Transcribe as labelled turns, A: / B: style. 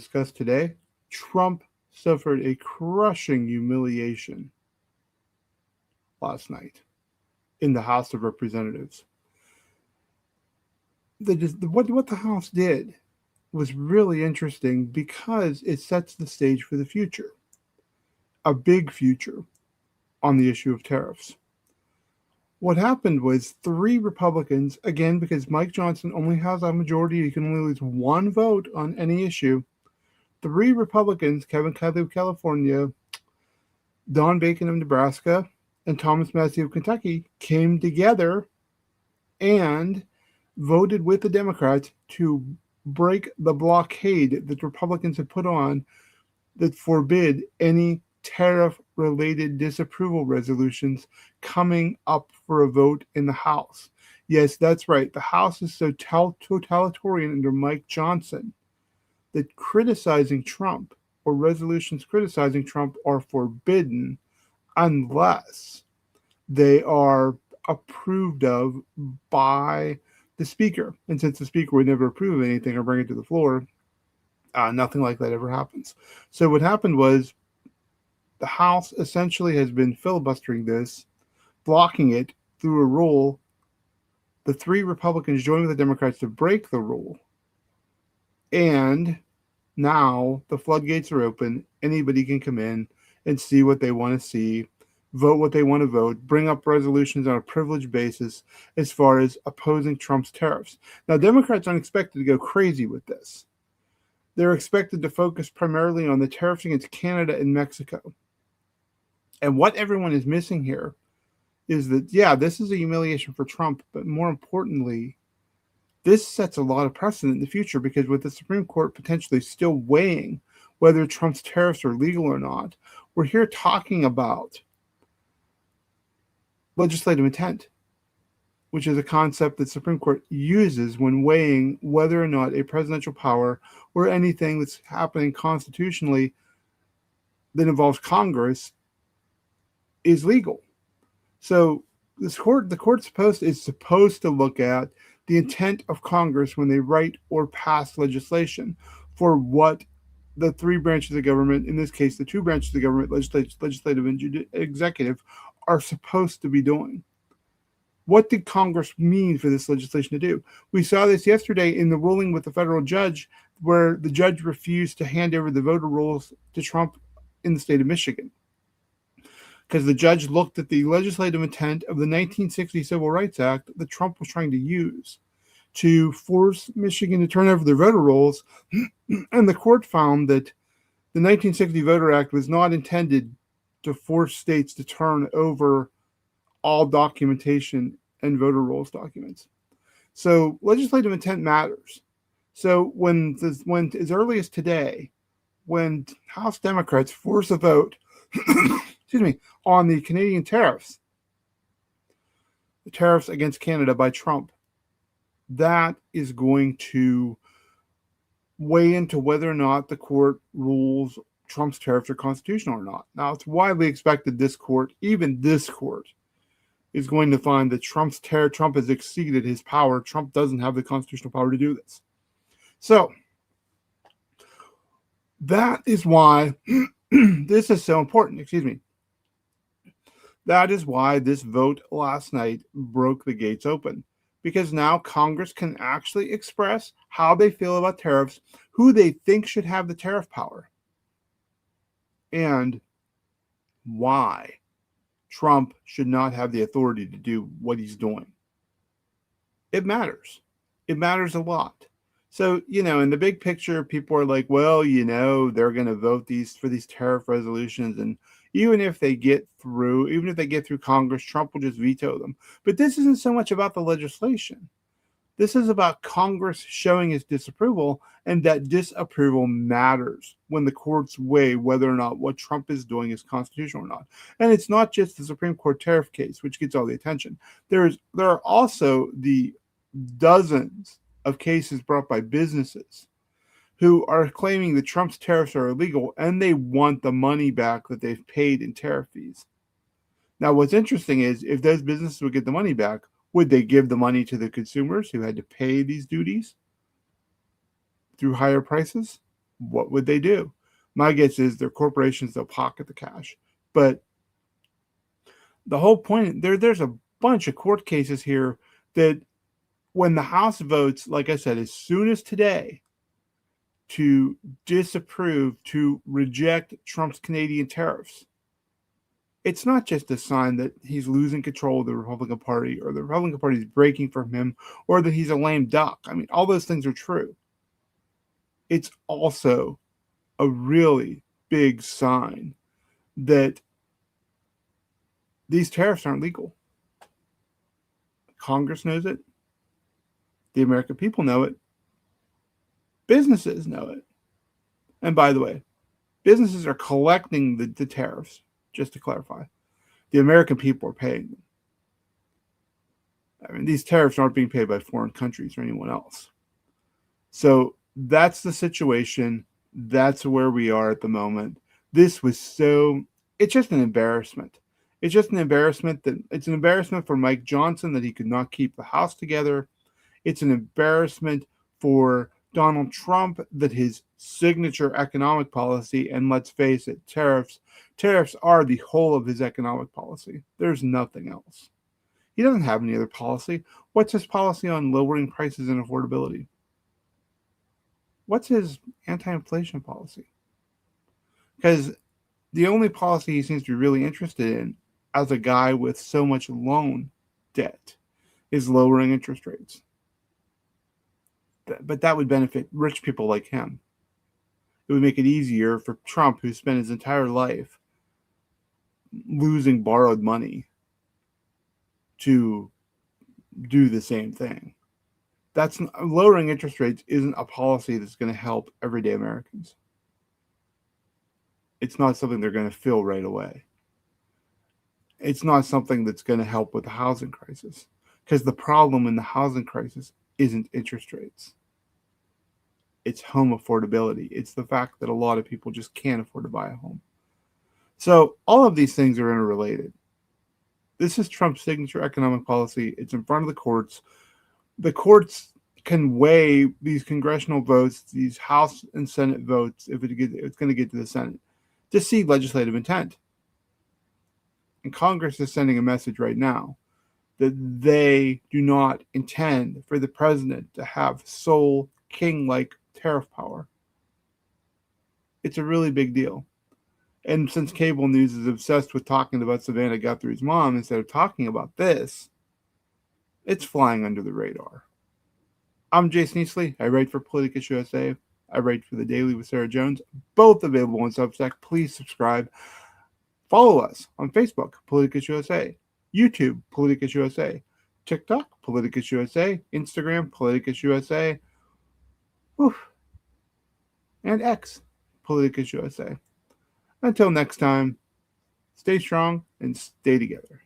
A: discuss today, Trump suffered a crushing humiliation last night in the House of Representatives. What the House did was really interesting because it sets the stage for the future, a big future on the issue of tariffs. What happened was three Republicans, again, because Mike Johnson only has a majority, he can only lose one vote on any issue. Three Republicans, Kevin Kelly of California, Don Bacon of Nebraska, and Thomas Massie of Kentucky, came together and voted with the Democrats to break the blockade that Republicans had put on that forbid any tariff-related disapproval resolutions coming up for a vote in the House. Yes, that's right. The House is so totalitarian under Mike Johnson that criticizing Trump or resolutions criticizing Trump are forbidden unless they are approved of by the Speaker. And since the Speaker would never approve of anything or bring it to the floor, nothing like that ever happens. So what happened was the House essentially has been filibustering this, blocking it through a rule. The three Republicans joined with the Democrats to break the rule. And now the floodgates are open. Anybody can come in and see what they want to see, vote what they want to vote, bring up resolutions on a privileged basis as far as opposing Trump's tariffs. Now, Democrats aren't expected to go crazy with this. They're expected to focus primarily on the tariffs against Canada and Mexico. And what everyone is missing here is that, yeah, this is a humiliation for Trump, but more importantly, this sets a lot of precedent in the future because with the Supreme Court potentially still weighing whether Trump's tariffs are legal or not, we're here talking about legislative intent, which is a concept that the Supreme Court uses when weighing whether or not a presidential power or anything that's happening constitutionally that involves Congress is legal. So the court is supposed to look at the intent of Congress when they write or pass legislation for what the three branches of government, in this case, the two branches of government, legislative and executive, are supposed to be doing. What did Congress mean for this legislation to do? We saw this yesterday in the ruling with the federal judge, where the judge refused to hand over the voter rolls to Trump in the state of Michigan. Because the judge looked at the legislative intent of the 1960 Civil Rights Act that Trump was trying to use to force Michigan to turn over their voter rolls. And the court found that the 1960 Voter Act was not intended to force states to turn over all documentation and voter rolls documents. So legislative intent matters. So when as early as today, when House Democrats force a vote, excuse me, on the Canadian tariffs, the tariffs against Canada by Trump, that is going to weigh into whether or not the court rules Trump's tariffs are constitutional or not. Now, it's widely expected this court, even this court, is going to find that Trump has exceeded his power. Trump doesn't have the constitutional power to do this. So that is why this is so important. Excuse me. That is why this vote last night broke the gates open, because now Congress can actually express how they feel about tariffs, who they think should have the tariff power, and why Trump should not have the authority to do what he's doing. It matters. It matters a lot. So, in the big picture, people are like, well, they're going to vote for these tariff resolutions. And even if they get through Congress, Trump will just veto them. But this isn't so much about the legislation. This is about Congress showing its disapproval, and that disapproval matters when the courts weigh whether or not what Trump is doing is constitutional or not. And it's not just the Supreme Court tariff case, which gets all the attention. There are also the dozens of cases brought by businesses who are claiming that Trump's tariffs are illegal and they want the money back that they've paid in tariff fees. Now, what's interesting is if those businesses would get the money back, would they give the money to the consumers who had to pay these duties through higher prices? What would they do? My guess is they're corporations, they'll pocket the cash. But the whole point, there's a bunch of court cases here that when the House votes, like I said, as soon as today, to disapprove, to reject Trump's Canadian tariffs, it's not just a sign that he's losing control of the Republican Party or the Republican Party is breaking from him or that he's a lame duck. I mean, all those things are true. It's also a really big sign that these tariffs aren't legal. Congress knows it. The American people know it. Businesses know it. And by the way, businesses are collecting the tariffs, just to clarify. The American people are paying them. I mean, these tariffs aren't being paid by foreign countries or anyone else. So that's the situation. That's where we are at the moment. This was it's just an embarrassment. It's just an embarrassment it's an embarrassment for Mike Johnson that he could not keep the House together. It's an embarrassment for Donald Trump that his signature economic policy, and let's face it, tariffs are the whole of his economic policy. There's nothing else. He doesn't have any other policy. What's his policy on lowering prices and affordability? What's his anti-inflation policy? Because the only policy he seems to be really interested in as a guy with so much loan debt is lowering interest rates. But that would benefit rich people like him. It would make it easier for Trump, who spent his entire life losing borrowed money, to do the same thing. Lowering interest rates isn't a policy that's going to help everyday Americans. It's not something they're going to feel right away. It's not something that's going to help with the housing crisis, because the problem in the housing crisis isn't interest rates. It's home affordability. It's the fact that a lot of people just can't afford to buy a home. So all of these things are interrelated. This is Trump's signature economic policy. It's in front of the courts. The courts can weigh these congressional votes, these House and Senate votes, if it's going to get to the Senate, to see legislative intent. And Congress is sending a message right now that they do not intend for the president to have sole king-like tariff power. It's a really big deal. And since cable news is obsessed with talking about Savannah Guthrie's mom instead of talking about this, it's flying under the radar. I'm Jason Eastley. I write for Politicus USA. I write for The Daily with Sarah Jones. Both available on Substack. Please subscribe. Follow us on Facebook, Politicus USA. YouTube, Politicus USA. TikTok, Politicus USA. Instagram, Politicus USA. And X, Politicus USA. Until next time, stay strong and stay together.